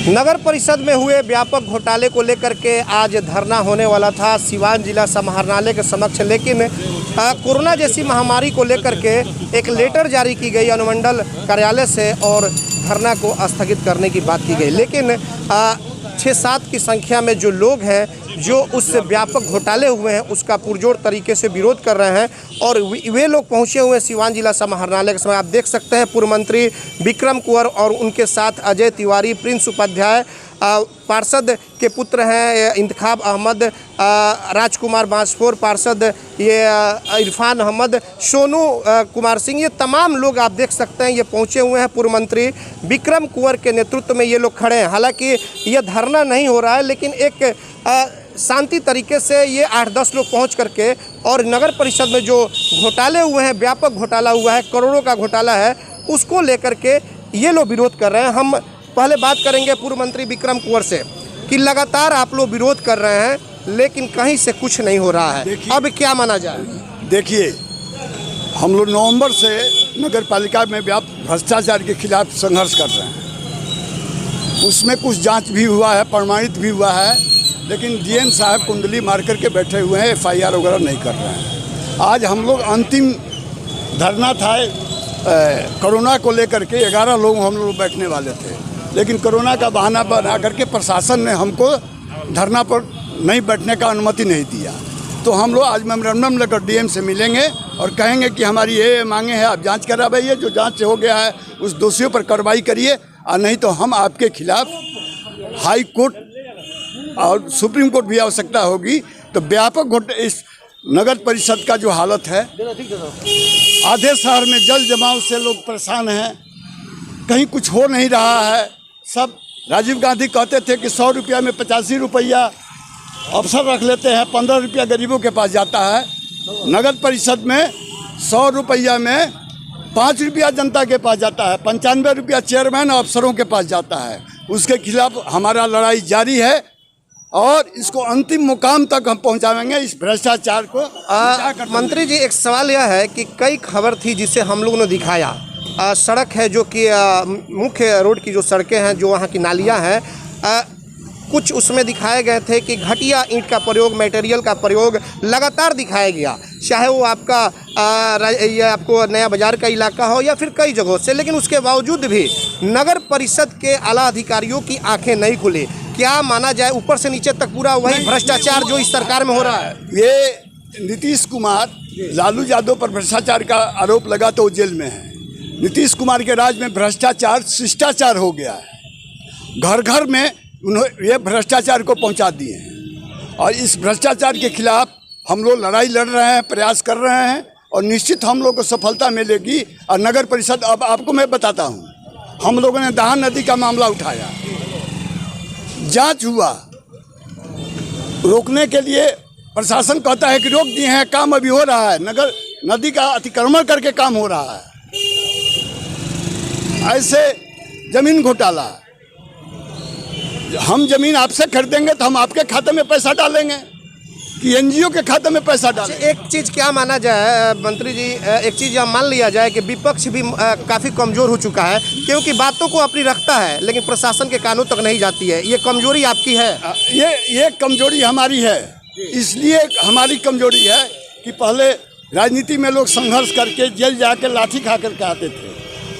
नगर परिषद में हुए व्यापक घोटाले को लेकर के आज धरना होने वाला था सिवान जिला समाहरणालय के समक्ष, लेकिन कोरोना जैसी महामारी को लेकर के एक लेटर जारी की गई अनुमंडल कार्यालय से और धरना को स्थगित करने की बात की गई। लेकिन 6-7 की संख्या में जो लोग हैं जो उस व्यापक घोटाले हुए हैं उसका पुरजोर तरीके से विरोध कर रहे हैं और वे लोग पहुंचे हुए सिवान जिला समाहरणालय के समय। आप देख सकते हैं पूर्व मंत्री विक्रम कुंवर और उनके साथ अजय तिवारी, प्रिंस उपाध्याय, पार्षद के पुत्र हैं इंतखाब अहमद, राजकुमार बांसफोर पार्षद, ये इरफान अहमद, सोनू कुमार सिंह, ये तमाम लोग आप देख सकते हैं ये पहुंचे हुए हैं। पूर्व मंत्री विक्रम कुंवर के नेतृत्व में ये लोग खड़े हैं। हालांकि ये धरना नहीं हो रहा है, लेकिन एक शांति तरीके से ये 8-10 लोग पहुंच करके और नगर परिषद में जो घोटाले हुए हैं, व्यापक घोटाला हुआ है, करोड़ों का घोटाला है, उसको लेकर के ये लोग विरोध कर रहे हैं। हम पहले बात करेंगे पूर्व मंत्री विक्रम कुंवर से कि लगातार आप लोग विरोध कर रहे हैं लेकिन कहीं से कुछ नहीं हो रहा है, अब क्या माना जाए? देखिए, हम लोग नवंबर से नगर पालिका में व्यापक भ्रष्टाचार के खिलाफ संघर्ष कर रहे हैं। उसमें कुछ जांच भी हुआ है, प्रमाणित भी हुआ है, लेकिन डीएम साहब कुंडली मार करके बैठे हुए हैं, एफआईआर वगैरह नहीं कर रहे हैं। आज हम लोग अंतिम धरना था कोरोना को लेकर के, 11 लोग हम लोग बैठने वाले थे, लेकिन कोरोना का बहाना बना करके प्रशासन ने हमको धरना पर नहीं बैठने का अनुमति नहीं दिया। तो हम लोग आज मेमोरेंडम लेकर डीएम से मिलेंगे और कहेंगे कि हमारी ये मांगे हैं, आप जांच करवाइए, जो जांच हो गया है उस दोषियों पर कार्रवाई करिए, और नहीं तो हम आपके खिलाफ हाई कोर्ट और सुप्रीम कोर्ट भी आवश्यकता होगी। तो व्यापक इस नगर परिषद का जो हालत है, आधे शहर में जल जमाव से लोग परेशान हैं, कहीं कुछ हो नहीं रहा है। सब राजीव गांधी कहते थे कि 100 रुपया में 85 रुपया अफसर रख लेते हैं, 15 रुपया गरीबों के पास जाता है। नगर परिषद में 100 रुपया में 5 रुपया जनता के पास जाता है, 95 रुपया चेयरमैन और अफसरों के पास जाता है। उसके खिलाफ हमारा लड़ाई जारी है और इसको अंतिम मुकाम तक हम पहुंचाएंगे, इस भ्रष्टाचार को। मंत्री जी, एक सवाल यह है कि कई खबर थी जिसे हम लोगों ने दिखाया, सड़क है जो कि मुख्य रोड की जो सड़कें हैं, जो वहाँ की नालियाँ हैं, कुछ उसमें दिखाए गए थे कि घटिया ईंट का प्रयोग, मटेरियल का प्रयोग लगातार दिखाया गया, चाहे वो आपका ये आपको नया बाजार का इलाका हो या फिर कई जगहों से। लेकिन उसके बावजूद भी नगर परिषद के आला अधिकारियों की आंखें नहीं खुली। क्या माना जाए, ऊपर से नीचे तक पूरा वही भ्रष्टाचार जो इस सरकार में हो रहा है? ये नीतीश कुमार, लालू यादव पर भ्रष्टाचार का आरोप लगा तो वो जेल में है। नीतीश कुमार के राज में भ्रष्टाचार शिष्टाचार हो गया है। घर घर में उन्होंने ये भ्रष्टाचार को पहुंचा दिए हैं और इस भ्रष्टाचार के खिलाफ हम लोग लड़ाई लड़ रहे हैं, प्रयास कर रहे हैं और निश्चित हम लोग को सफलता मिलेगी। और नगर परिषद, अब आपको मैं बताता हूं, हम लोगों ने दहान नदी का मामला उठाया, जांच हुआ, रोकने के लिए प्रशासन कहता है कि रोक दिए हैं, काम अभी हो रहा है, नगर नदी का अतिक्रमण करके काम हो रहा है। ऐसे जमीन घोटाला, हम जमीन आपसे खरीदेंगे तो हम आपके खाते में पैसा डालेंगे कि एनजीओ के खाते में पैसा डालें? एक चीज़ क्या माना जाए मंत्री जी, एक चीज़ यह मान लिया जाए कि विपक्ष भी काफ़ी कमज़ोर हो चुका है, क्योंकि बातों को अपनी रखता है लेकिन प्रशासन के कानों तक नहीं जाती है। ये कमजोरी आपकी है? ये कमजोरी हमारी है। इसलिए हमारी कमजोरी है कि पहले राजनीति में लोग संघर्ष करके जेल जाके लाठी खा करके आते थे।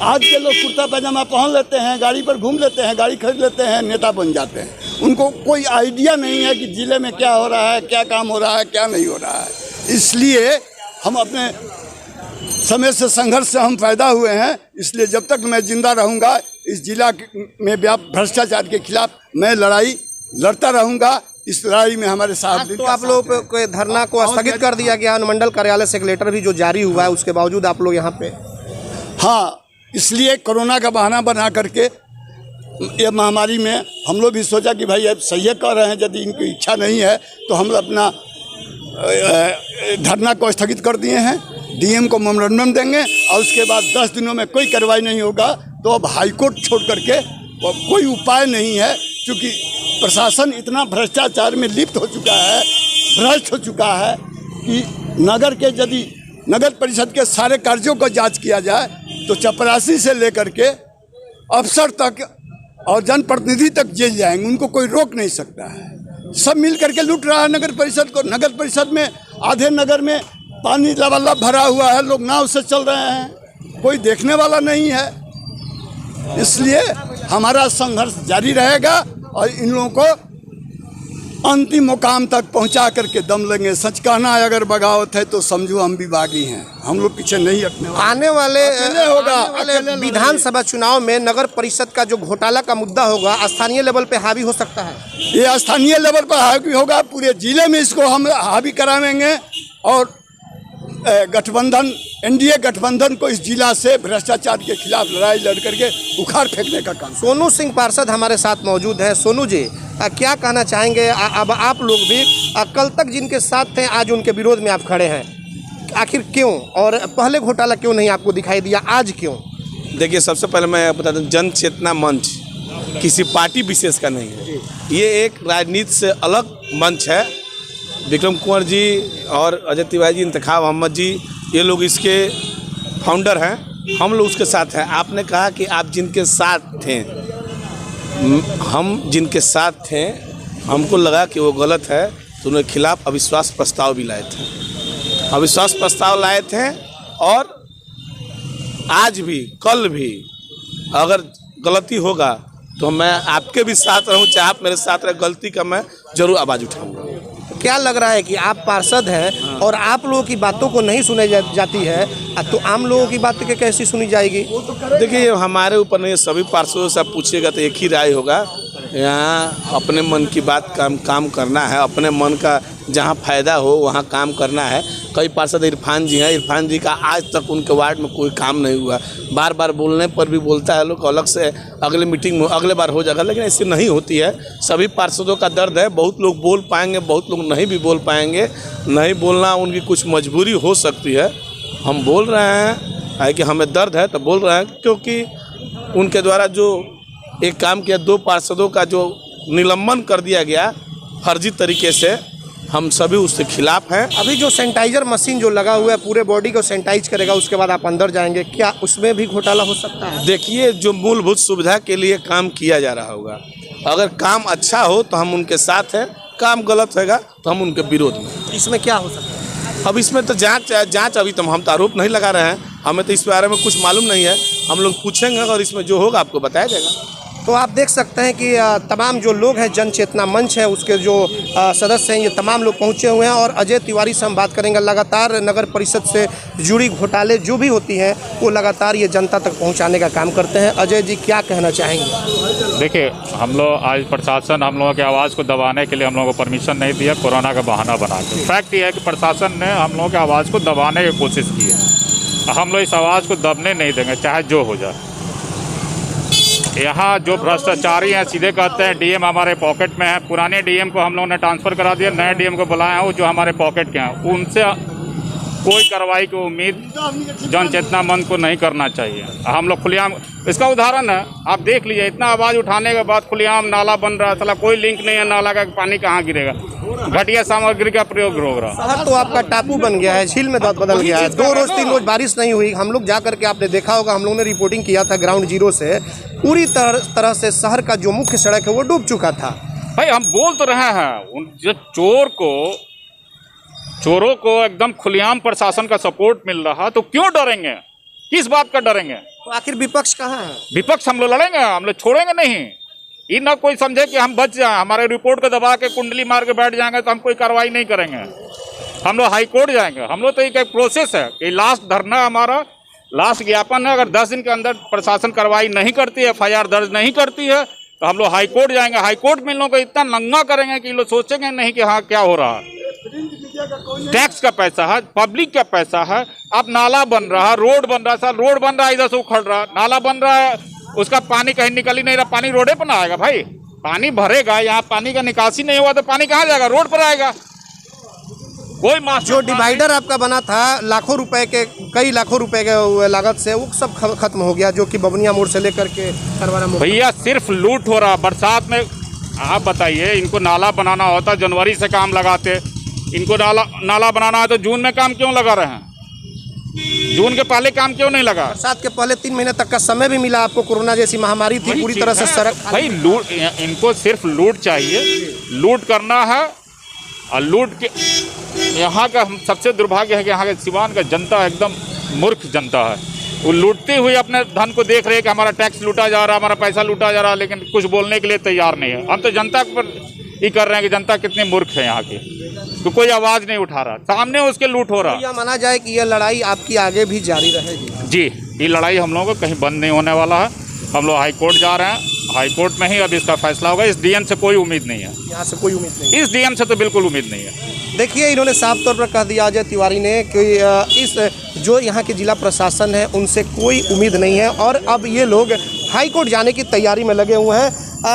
आज के लोग कुर्ता पैजामा पहन लेते हैं, गाड़ी पर घूम लेते हैं, गाड़ी खरीद लेते हैं, नेता बन जाते हैं। उनको कोई आइडिया नहीं है कि जिले में क्या हो रहा है, क्या काम हो रहा है, क्या नहीं हो रहा है। इसलिए हम अपने समय से संघर्ष से हम पैदा हुए हैं। इसलिए जब तक मैं जिंदा रहूंगा, इस जिला में व्यापक भ्रष्टाचार के खिलाफ मैं लड़ाई लड़ता रहूंगा। इस लड़ाई में हमारे साथ तो आप लोग के धरना को स्थगित कर दिया गया, अनुमंडल कार्यालय से एक लेटर भी जो जारी हुआ है, उसके बावजूद आप लोग यहाँ पे? हाँ, इसलिए कोरोना का बहाना बना करके ये महामारी में हम लोग भी सोचा कि भाई अब सही कर रहे हैं, यदि इनकी इच्छा नहीं है तो हम अपना धरना को स्थगित कर दिए हैं। डीएम को मेमोरेंडम देंगे और उसके बाद 10 दिनों में कोई कार्रवाई नहीं होगा तो अब हाईकोर्ट छोड़ करके कोई उपाय नहीं है, क्योंकि प्रशासन इतना भ्रष्टाचार में लिप्त हो चुका है, भ्रष्ट हो चुका है कि यदि नगर परिषद के सारे कार्यों को जांच किया जाए तो चपरासी से लेकर के अफसर तक और जनप्रतिनिधि तक जेल जाएंगे, उनको कोई रोक नहीं सकता है। सब मिल करके लूट रहा है नगर परिषद को। नगर परिषद में आधे नगर में पानी लबालब भरा हुआ है, लोग नाव से चल रहे हैं, कोई देखने वाला नहीं है। इसलिए हमारा संघर्ष जारी रहेगा और इन लोगों को अंतिम मुकाम तक पहुंचा करके दम लेंगे। सच कहना है अगर बगावत है तो समझो हम भी बागी हैं, हम लोग पीछे नहीं हटने वाले। आने वाले विधानसभा चुनाव में नगर परिषद का जो घोटाला का मुद्दा होगा स्थानीय लेवल पे हावी हो सकता है। ये स्थानीय लेवल पर हावी होगा, पूरे जिले में इसको हम हावी करावेंगे और गठबंधन एनडीए गठबंधन को इस जिला से भ्रष्टाचार के खिलाफ लड़ाई लड़ करके उखाड़ फेंकने का काम। सोनू सिंह पार्षद हमारे साथ मौजूद हैं। सोनू जी, क्या कहना चाहेंगे? अब आप लोग भी कल तक जिनके साथ थे आज उनके विरोध में आप खड़े हैं, आखिर क्यों? और पहले घोटाला क्यों नहीं आपको दिखाई दिया, आज क्यों? देखिए, सबसे पहले मैं बता दूं, जन चेतना मंच किसी पार्टी विशेष का नहीं है, ये एक राजनीति से अलग मंच है। विक्रम कुंवर जी और अजय तिवारी जी, इंतखाब अहमद जी, ये लोग इसके फाउंडर हैं, हम लोग उसके साथ हैं। आपने कहा कि आप जिनके साथ थे, हम जिनके साथ थे, हमको लगा कि वो गलत है तो उनके खिलाफ अविश्वास प्रस्ताव भी लाए थे। अविश्वास प्रस्ताव लाए थे और आज भी कल भी अगर गलती होगा तो मैं आपके भी साथ रहूं, चाहे आप मेरे साथ रहे, गलती का मैं जरूर आवाज़ उठाऊंगा। क्या लग रहा है कि आप पार्षद हैं और आप लोगों की बातों को नहीं सुनी जाती है तो आम लोगों की बात कैसी सुनी जाएगी? देखिए, हमारे ऊपर नहीं, सभी पार्षदों से आप पूछिएगा तो एक ही राय होगा। यहाँ अपने मन की बात काम करना है, अपने मन का जहाँ फ़ायदा हो वहाँ काम करना है। कई पार्षद इरफान जी हैं, इरफान जी का आज तक उनके वार्ड में कोई काम नहीं हुआ, बार बार बोलने पर भी बोलता है लोग अलग से अगले मीटिंग में अगले बार हो जाएगा, लेकिन ऐसे नहीं होती है। सभी पार्षदों का दर्द है, बहुत लोग बोल पाएंगे, बहुत लोग नहीं भी बोल पाएंगे। नहीं बोलना उनकी कुछ मजबूरी हो सकती है। हम बोल रहे हैं कि हमें दर्द है तो बोल रहे हैं, क्योंकि उनके द्वारा जो एक काम किया, 2 पार्षदों का जो निलंबन कर दिया गया फर्जी तरीके से, हम सभी उसके खिलाफ हैं। अभी जो सैनिटाइजर मशीन जो लगा हुआ है पूरे बॉडी को सैनिटाइज करेगा, उसके बाद आप अंदर जाएंगे, क्या उसमें भी घोटाला हो सकता है? देखिए, जो मूलभूत सुविधा के लिए काम किया जा रहा होगा, अगर काम अच्छा हो तो हम उनके साथ हैं, काम गलत होगा तो हम उनके विरोध में। इसमें क्या हो सकता है? अब इसमें तो जांच अभी तो हम तो आरोप नहीं लगा रहे हैं, हमें तो इस बारे में कुछ मालूम नहीं है। हम लोग पूछेंगे और इसमें जो होगा आपको बताया जाएगा। तो आप देख सकते हैं कि तमाम जो लोग हैं, जन चेतना मंच है उसके जो सदस्य हैं, ये तमाम लोग पहुंचे हुए हैं। और अजय तिवारी से हम बात करेंगे। लगातार नगर परिषद से जुड़ी घोटाले जो भी होती हैं वो लगातार ये जनता तक पहुंचाने का काम करते हैं। अजय जी, क्या कहना चाहेंगे? देखिए, हम लोग आज प्रशासन हम लोगों की आवाज़ को दबाने के लिए हम लोगों को परमिशन नहीं दिया, कोरोना का बहाना बना के। फैक्ट ये है कि प्रशासन ने हम लोगों की आवाज़ को दबाने की कोशिश की है। हम लोग इस आवाज़ को दबने नहीं देंगे, चाहे जो हो जाए। यहाँ जो भ्रष्टाचारी हैं सीधे कहते हैं डीएम हमारे पॉकेट में है। पुराने डीएम को हम लोगों ने ट्रांसफ़र करा दिया, नए डीएम को बुलाया हो जो हमारे पॉकेट के हैं। उनसे कोई कार्रवाई की उम्मीद जन चेतना मंच को नहीं करना चाहिए। हम लोग खुलेआम, इसका उदाहरण है, आप देख लीजिए, इतना आवाज़ उठाने के बाद खुलेआम नाला बन रहा है, साला कोई लिंक नहीं है नाला का, पानी कहाँ गिरेगा, घटिया सामग्री का प्रयोग हो रहा है। शहर तो आपका टापू बन गया है, झील में बदल गया है। 2 रोज 3 रोज बारिश नहीं हुई। हम लोग जा करके आपने देखा होगा, हम लोगों ने रिपोर्टिंग किया था ग्राउंड जीरो से, पूरी तरह से शहर का जो मुख्य सड़क है वो डूब चुका था। भाई, हम बोल तो रहे हैं, उन जो चोरों को एकदम खुलेआम प्रशासन का सपोर्ट मिल रहा, तो क्यों डरेंगे? किस बात का डरेंगे? तो आखिर विपक्ष कहाँ है? विपक्ष हम लोग लड़ेंगे, हम लोग छोड़ेंगे नहीं। ये ना कोई समझे कि हम बच जाएं, हमारे रिपोर्ट को दबा के कुंडली मार के बैठ जाएंगे तो हम कोई कार्रवाई नहीं करेंगे। हम लोग हाई कोर्ट जाएंगे। हम लोग तो एक प्रोसेस है कि लास्ट धरना हमारा, लास्ट ज्ञापन है। अगर 10 दिन के अंदर प्रशासन कार्रवाई नहीं करती है, FIR दर्ज नहीं करती है, तो हम लोग हाई कोर्ट जाएंगे। हाई कोर्ट में इन लोगों को इतना नंगा करेंगे कि लोग सोचेंगे नहीं कि हाँ क्या हो रहा है। टैक्स का पैसा है, पब्लिक का पैसा है। अब नाला बन रहा है, रोड बन रहा है, सर रोड बन रहा है, इधर से उखड़ रहा है, नाला बन रहा है, उसका पानी कहीं निकल ही नहीं रहा, पानी रोडे पर ना आएगा। भाई, पानी भरेगा, यहाँ पानी का निकासी नहीं हुआ तो पानी कहाँ जाएगा? रोड पर आएगा। कोई जो डिवाइडर आपका बना था लाखों रुपए के, कई लाखों रुपए के लागत से, वो सब खत्म हो गया, जो कि बबनिया मोड़ से लेकर के करवाना मोड़। भैया, सिर्फ लूट हो रहा। बरसात में आप बताइए, इनको नाला बनाना होता जनवरी से काम लगाते, इनको नाला बनाना है तो जून में काम क्यों लगा रहे हैं? जून के पहले काम क्यों नहीं लगा? बरसात के पहले 3 महीने तक का समय भी मिला आपको, कोरोना जैसी महामारी थी, पूरी तरह से सड़क भाई लूट, इनको सिर्फ लूट चाहिए, लूट करना है। और लूट के यहाँ का हम सबसे दुर्भाग्य है कि यहाँ के सिवान का जनता एकदम मूर्ख जनता है। वो लूटते हुए अपने धन को देख रहे हैं कि हमारा टैक्स लूटा जा रहा है, हमारा पैसा लूटा जा रहा है, लेकिन कुछ बोलने के लिए तैयार नहीं है। हम तो जनता पर ही कर रहे हैं कि जनता कितनी मूर्ख है यहाँ की, तो कोई आवाज़ नहीं उठा रहा, सामने उसके लूट हो रहा। यह माना जाए कि यह लड़ाई आपकी आगे भी जारी रहेगी? जी, ये लड़ाई हम लोगों को कहीं बंद नहीं होने वाला है। हम लोग हाई कोर्ट जा रहे हैं, हाई कोर्ट में ही अब इसका फैसला होगा। इस डीएम से कोई उम्मीद नहीं है, यहाँ से कोई उम्मीद नहीं, इस डीएम से तो बिल्कुल उम्मीद नहीं है। देखिए, इन्होंने साफ तौर पर कह दिया अजय तिवारी ने कि इस जो यहाँ के जिला प्रशासन है उनसे कोई उम्मीद नहीं है और अब ये लोग हाई कोर्ट जाने की तैयारी में लगे हुए हैं।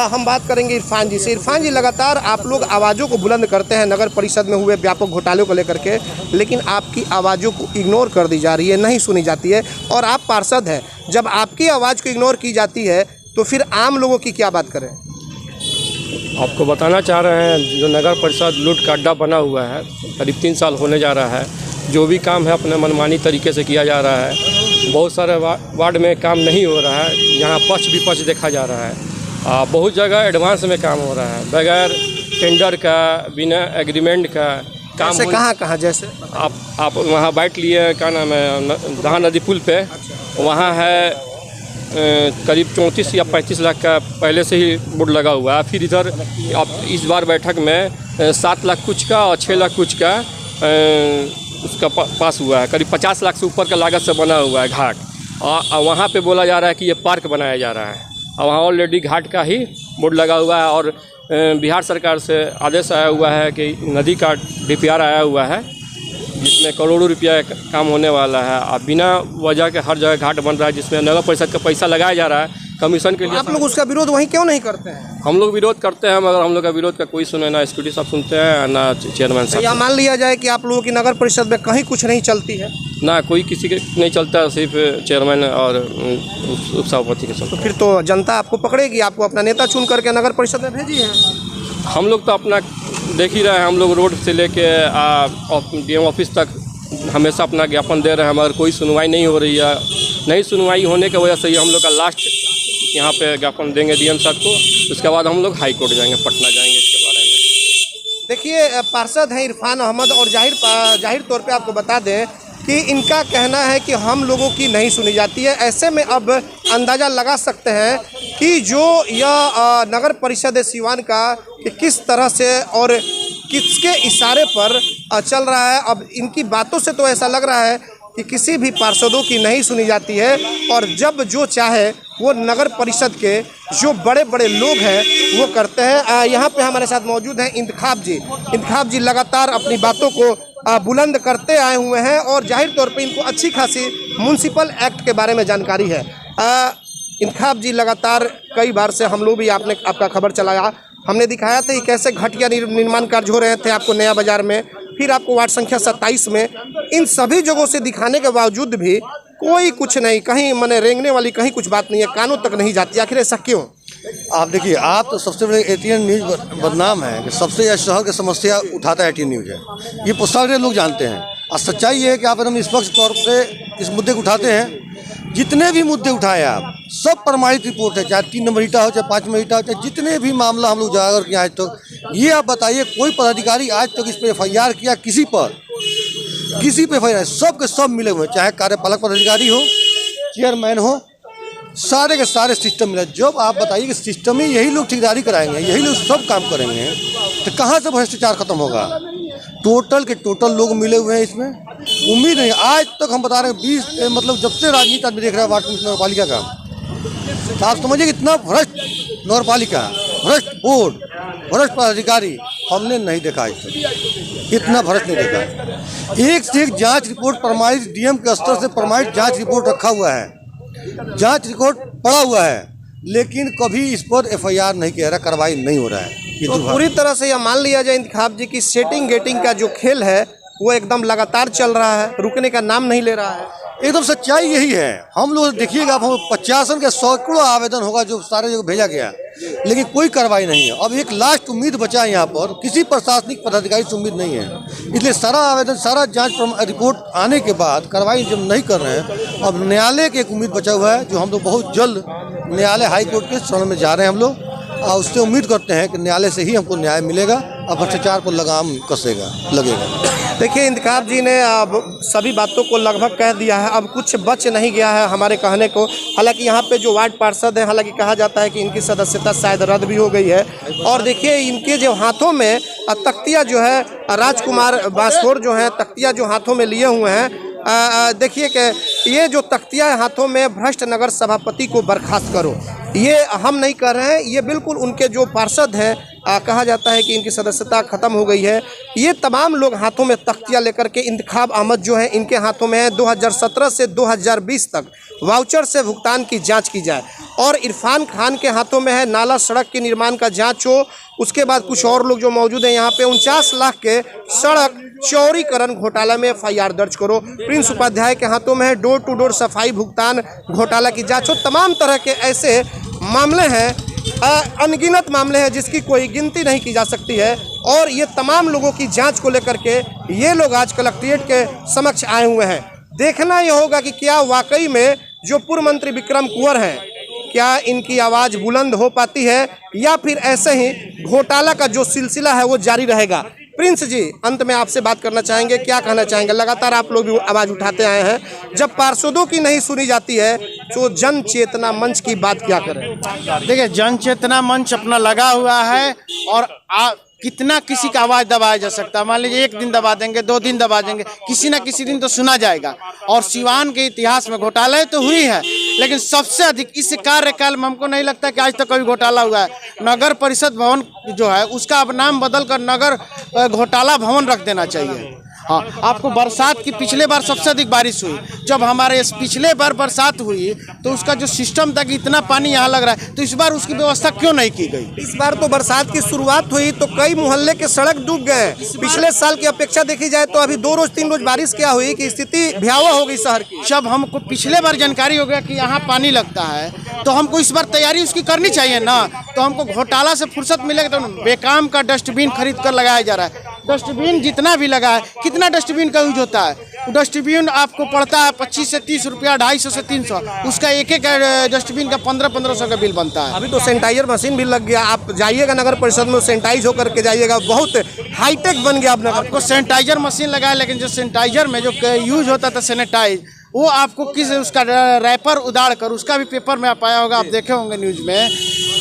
हम बात करेंगे इरफान जी से। इरफान जी, लगातार आप लोग आवाज़ों को बुलंद करते हैं नगर परिषद में हुए व्यापक घोटालों को लेकर के, लेकिन आपकी आवाज़ों को इग्नोर कर दी जा रही है, नहीं सुनी जाती है। और आप पार्षद हैं, जब आपकी आवाज़ को इग्नोर की जाती है तो फिर आम लोगों की क्या बात करें? आपको बताना चाह रहे हैं, जो नगर परिषद लूट का अड्डा बना हुआ है, करीब 3 साल होने जा रहा है। जो भी काम है अपने मनमानी तरीके से किया जा रहा है। बहुत सारे वार्ड में काम नहीं हो रहा है, यहाँ पक्ष विपक्ष देखा जा रहा है। बहुत जगह एडवांस में काम हो रहा है, बगैर टेंडर का, बिना एग्रीमेंट का काम। जैसे कहाँ जैसे आप वहाँ बैठ लिए, क्या नाम है, दहा नदी पुल पे, वहाँ है करीब 34 या 35 लाख का पहले से ही बोर्ड लगा हुआ है। फिर इधर अब इस बार बैठक में 7 लाख कुछ का और 6 लाख कुछ का उसका पास हुआ है। करीब 50 लाख से ऊपर का लागत से बना हुआ है घाट, और वहाँ पे बोला जा रहा है कि ये पार्क बनाया जा रहा है, और वहाँ ऑलरेडी घाट का ही बोर्ड लगा हुआ है। और बिहार सरकार से आदेश आया हुआ है कि नदी का DPR आया हुआ है, जिसमें करोड़ों रुपया काम होने वाला है। अब बिना वजह के हर जगह घाट बन रहा है, जिसमें नगर परिषद का पैसा लगाया जा रहा है कमीशन के लिए। आप लोग उसका विरोध वहीं क्यों नहीं करते हैं? हम लोग विरोध करते हैं, मगर हम लोग का विरोध का कोई सुने ना एसपीडी साहब सुनते हैं ना चेयरमैन साहब। या मान लिया जाए कि आप लोगों की नगर परिषद में कहीं कुछ नहीं चलती है? ना कोई किसी के नहीं चलता, सिर्फ चेयरमैन और उप सभापति के साथ। तो फिर तो जनता आपको पकड़ेगी, आपको अपना नेता चुन करके नगर परिषद में भेजी है। हम लोग तो अपना देख ही रहे हैं, हम लोग रोड से लेके DM ऑफिस तक हमेशा अपना ज्ञापन दे रहे हैं, मगर कोई सुनवाई नहीं हो रही है। नहीं सुनवाई होने की वजह से ही हम लोग का लास्ट यहाँ पे ज्ञापन देंगे DM साहब को। उसके बाद हम लोग हाई कोर्ट जाएंगे, पटना जाएंगे इसके बारे में। देखिए, पार्षद हैं इरफान अहमद, और जाहिर तौर पे आपको बता दें कि इनका कहना है कि हम लोगों की नहीं सुनी जाती है। ऐसे में अब अंदाज़ा लगा सकते हैं कि जो यह नगर परिषद है सिवान का, कि किस तरह से और किसके इशारे पर चल रहा है। अब इनकी बातों से तो ऐसा लग रहा है कि किसी भी पार्षदों की नहीं सुनी जाती है, और जब जो चाहे वो नगर परिषद के जो बड़े बड़े लोग हैं वो करते हैं। यहाँ पे हमारे साथ मौजूद हैं इंतखाब जी। इंतखाब जी लगातार अपनी बातों को बुलंद करते आए हुए हैं, और जाहिर तौर पे इनको अच्छी खासी म्यूनसिपल एक्ट के बारे में जानकारी है। इंतखाब जी, लगातार कई बार से हम लोग भी आपका खबर चलाया, हमने दिखाया था कि कैसे घटिया निर्माण कार्य हो रहे थे आपको नया बाजार में, फिर आपको वार्ड संख्या 27 में। इन सभी जगहों से दिखाने के बावजूद भी कोई कुछ नहीं, कहीं मैंने रेंगने वाली कहीं कुछ बात नहीं है, कानों तक नहीं जाती। आखिर ऐसा क्यों? आप देखिए, आप तो सबसे बड़े ATN न्यूज़ बदनाम है कि सबसे यह शहर की समस्या उठाता है ATN न्यूज़ है। ये सारे लोग जानते हैं, और सच्चाई ये है कि आप एकदम निष्पक्ष तौर पे इस मुद्दे को उठाते हैं। जितने भी मुद्दे उठाए आप, सब प्रमाणित रिपोर्ट है, चाहे 3 नंबर ईटा हो, चाहे 5 नंबर ईटा हो, चाहे जितने भी मामला हम लोग उजागर किया आज तक। ये आप बताइए, कोई पदाधिकारी आज तक इस पर FIR किया किसी पर FIR? सब के सब मिले हुए, चाहे कार्यपालक पदाधिकारी हो, चेयरमैन हो, सारे के सारे सिस्टम मिला। जब आप बताइए कि सिस्टम में यही लोग ठेकेदारी कराएंगे, यही लोग सब काम करेंगे, तो कहाँ से भ्रष्टाचार खत्म होगा? टोटल के टोटल लोग मिले हुए हैं इसमें। उम्मीद नहीं, आज तक हम बता रहे हैं 20 मतलब जब से राजनीति आदमी देख रहा है वार्ड नगर पालिका का, तो आप समझिए कितना भ्रष्ट नगर पालिका, भ्रष्ट बोर्ड, भ्रष्ट पदाधिकारी हमने नहीं देखा आज तक, इतना भ्रष्ट नहीं देखा। एक से एक जांच रिपोर्ट प्रमाणित, DM के स्तर से प्रमाणित जांच रिपोर्ट रखा हुआ है, जांच रिपोर्ट पड़ा हुआ है, लेकिन कभी इस पर FIR नहीं किया रहा, कार्रवाई नहीं हो रहा है। तो पूरी तरह से यह मान लिया जाए इंतखाब जी की सेटिंग गेटिंग का जो खेल है वो एकदम लगातार चल रहा है, रुकने का नाम नहीं ले रहा है। एकदम सच्चाई यही है। हम लोग देखिएगा, आप हम 50 के 100 आवेदन होगा जो सारे जो भेजा गया, लेकिन कोई कार्रवाई नहीं है। अब एक लास्ट उम्मीद बचा है यहाँ पर, किसी प्रशासनिक पदाधिकारी से उम्मीद नहीं है, इसलिए सारा आवेदन, सारा जांच रिपोर्ट आने के बाद कार्रवाई जब नहीं कर रहे हैं, अब न्यायालय की एक उम्मीद बचा हुआ है, जो हम लोग बहुत जल्द न्यायालय हाई कोर्ट के शरण में जा रहे हैं हम लोग, और उससे उम्मीद करते हैं कि न्यायालय से ही हमको न्याय मिलेगा और भ्रष्टाचार पर लगाम लगेगा। देखिए, इंतखाब जी ने अब सभी बातों को लगभग कह दिया है, अब कुछ बच नहीं गया है हमारे कहने को। हालांकि यहाँ पे जो वार्ड पार्षद हैं, हालांकि कहा जाता है कि इनकी सदस्यता शायद रद्द भी हो गई है, और देखिए इनके जो हाथों में तख्तियाँ जो है, राजकुमार बांसफोर जो हैं तख्तियाँ जो हाथों में लिए हुए हैं, देखिए कि ये जो तख्तियाँ हाथों में, भ्रष्ट नगर सभापति को बर्खास्त करो, ये हम नहीं कर रहे हैं, ये बिल्कुल उनके जो पार्षद हैं, कहा जाता है कि इनकी सदस्यता ख़त्म हो गई है, ये तमाम लोग हाथों में तख्तियाँ लेकर के, इंतखाब अहमद जो है इनके हाथों में है, 2017 से 2020 तक वाउचर से भुगतान की जांच की जाए, और इरफान खान के हाथों में है नाला सड़क के निर्माण का जांच हो। उसके बाद कुछ और लोग जो मौजूद हैं यहाँ पे, 49 लाख के सड़क चौड़ीकरण घोटाला में FIR दर्ज करो। प्रिंस उपाध्याय के हाथों में है डोर टू डोर सफाई भुगतान घोटाला की जांच हो। तमाम तरह के ऐसे मामले हैं, अनगिनत मामले हैं जिसकी कोई गिनती नहीं की जा सकती है, और ये तमाम लोगों की जांच को लेकर के ये लोग आज कलेक्ट्रेट के समक्ष आए हुए हैं। देखना ये होगा कि क्या वाकई में जो पूर्व मंत्री विक्रम कुंवर हैं, क्या इनकी आवाज़ बुलंद हो पाती है, या फिर ऐसे ही घोटाला का जो सिलसिला है वो जारी रहेगा। प्रिंस जी, अंत में आपसे बात करना चाहेंगे, क्या कहना चाहेंगे? लगातार आप लोग भी आवाज़ उठाते आए हैं, जब पार्षदों की नहीं सुनी जाती है तो जन चेतना मंच की बात क्या करें? देखिए, जन चेतना मंच अपना लगा हुआ है, और कितना किसी का आवाज़ दबाया जा सकता है। मान लीजिए 1 दिन दबा देंगे, 2 दिन दबा देंगे, किसी ना किसी दिन तो सुना जाएगा। और सिवान के इतिहास में घोटाला तो हुई है, लेकिन सबसे अधिक इस कार्यकाल में हमको नहीं लगता कि आज तक कभी घोटाला हुआ है। नगर परिषद भवन जो है उसका अब नाम बदल कर नगर घोटाला भवन रख देना चाहिए। हाँ, आपको बरसात की पिछले बार सबसे अधिक बारिश हुई, जब हमारे पिछले बार बरसात हुई तो उसका जो सिस्टम था कि इतना पानी यहाँ लग रहा है, तो इस बार उसकी व्यवस्था क्यों नहीं की गई? इस बार तो बरसात की शुरुआत हुई तो कई मोहल्ले के सड़क डूब गए। पिछले साल की अपेक्षा देखी जाए तो अभी 2 रोज 3 रोज बारिश क्या हुई कि स्थिति भयावह हो गई शहर की। जब हमको पिछले बार जानकारी हो गया कि यहाँ पानी लगता है, तो हमको इस बार तैयारी उसकी करनी चाहिए ना। तो हमको घोटाला से फुर्सत मिलेगा तो बेकाम का डस्टबिन खरीद कर लगाया जा रहा है। डस्टबिन जितना भी लगा है, कितना डस्टबिन का यूज होता है? डस्टबिन आपको पड़ता है 25 से 30 रुपया, 250 से 300, उसका एक डस्टबिन का 1500 का बिल बनता है। अभी तो सैनिटाइजर मशीन भी लग गया, आप जाइएगा नगर परिषद में सैनिटाइज होकर के जाइएगा, बहुत हाईटेक बन गया। आपको सैनिटाइजर मशीन लगाया, लेकिन जो सैनिटाइजर में जो यूज होता था सैनिटाइज, वो आपको किस उसका रैपर उदाड़ कर, उसका भी पेपर में आप आया होगा, आप देखे होंगे न्यूज में,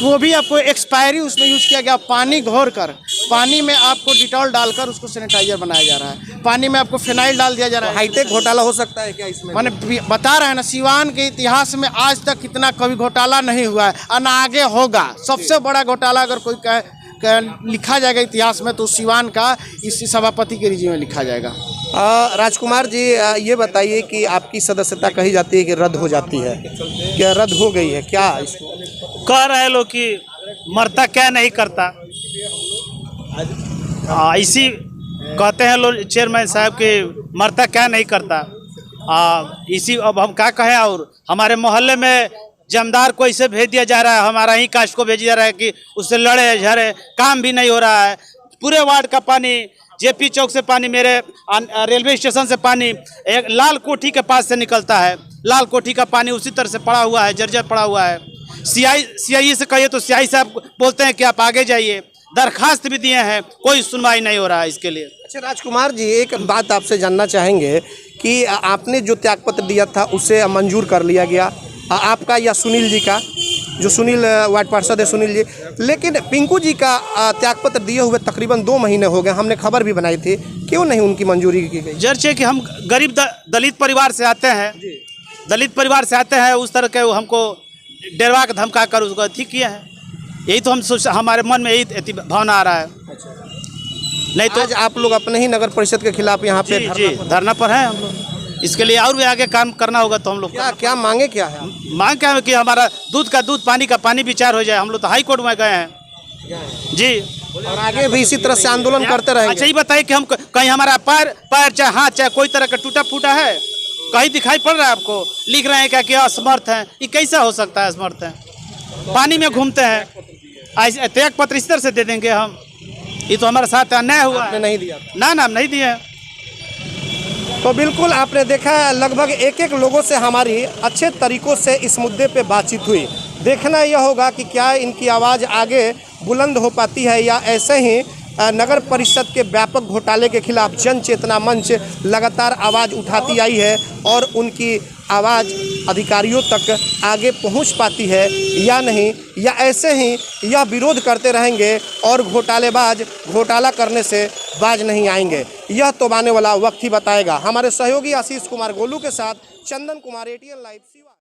वो भी आपको एक्सपायरी उसमें यूज किया गया। पानी घोर कर, पानी में आपको डिटॉल डालकर उसको सैनिटाइजर बनाया जा रहा है, पानी में आपको फिनाइल डाल दिया जा रहा है। हाईटेक घोटाला हो सकता है क्या इसमें? मैंने बता रहा है ना, सिवान के इतिहास में आज तक इतना कभी घोटाला नहीं हुआ है, और ना आगे होगा। सबसे बड़ा घोटाला अगर कोई लिखा जाएगा इतिहास में तो सिवान का इस सभापति के रिज्यूम में लिखा जाएगा। राजकुमार जी, ये बताइए कि आपकी सदस्यता कही जाती है कि रद्द हो जाती है, क्या रद्द हो गई है क्या? कह रहे लोग कि मरता क्या नहीं करता, इसी कहते हैं लोग चेयरमैन साहब कि मरता क्या नहीं करता। इसी अब हम क्या कहें। और हमारे मोहल्ले में जमदार को ऐसे भेज दिया जा रहा है, हमारा ही कास्ट को भेज दिया जा रहा है कि उससे लड़े झड़े, काम भी नहीं हो रहा है। पूरे वार्ड का पानी, जेपी चौक से पानी, मेरे रेलवे स्टेशन से पानी, एक लाल कोठी के पास से निकलता है। लाल कोठी का पानी उसी तरह से पड़ा हुआ है, जर्जर पड़ा हुआ है। सीआई से कहिए तो सीआई साहब बोलते हैं कि आप आगे जाइए, दरखास्त भी दिए हैं, कोई सुनवाई नहीं हो रहा है इसके लिए। अच्छा राजकुमार जी, एक बात आपसे जानना चाहेंगे कि आपने जो त्यागपत्र दिया था उसे मंजूर कर लिया गया, आपका या सुनील जी का, जो सुनील वार्ड पार्षद है सुनील जी, लेकिन पिंकू जी का त्यागपत्र दिए हुए तकरीबन 2 महीने हो गए, हमने खबर भी बनाई थी, क्यों नहीं उनकी मंजूरी की गई? जर्चे कि हम गरीब दलित परिवार से आते हैं, दलित परिवार से आते हैं, उस तरह के हमको डरवा के धमका कर उसको ठीक किया है। यही तो हम हमारे मन में यही भावना आ रहा है। नहीं तो आज आप लोग अपने ही नगर परिषद के खिलाफ यहाँ पे धरना पर हैं हम लोग। इसके लिए और भी आगे काम करना होगा तो हम लोग क्या मांगे क्या है? मांग क्या है कि हमारा दूध का दूध, पानी का पानी विचार हो जाए। हम लोग तो हाई कोर्ट में गए हैं जी, और आगे भी इसी तरह से आंदोलन करते रहेंगे। अच्छा, ये बताइए कि हम कहीं हमारा पैर चाहे हाथ चाहे कोई तरह का टूटा फूटा है, कहीं दिखाई पड़ रहा है आपको? लिख रहे हैं क्या कि असमर्थ हैं, ये कैसा हो सकता है? असमर्थ हैं, पानी में घूमते हैं, ऐसे त्याग पत्र इस तरह से दे देंगे हम? ये तो हमारे साथ अन्याय हुआ आपने है। नहीं दिया? ना हम नहीं दिए। तो बिल्कुल आपने देखा लगभग एक लोगों से हमारी अच्छे तरीकों से इस मुद्दे पे बातचीत हुई। देखना यह होगा कि क्या इनकी आवाज़ आगे बुलंद हो पाती है या ऐसे ही नगर परिषद के व्यापक घोटाले के खिलाफ जन चेतना मंच लगातार आवाज़ उठाती आई है और उनकी आवाज़ अधिकारियों तक आगे पहुंच पाती है या नहीं, या ऐसे ही यह विरोध करते रहेंगे और घोटालेबाज घोटाला करने से बाज नहीं आएंगे। यह तो आने वाला वक्त ही बताएगा। हमारे सहयोगी आशीष कुमार गोलू के साथ चंदन कुमार, ATN लाइव।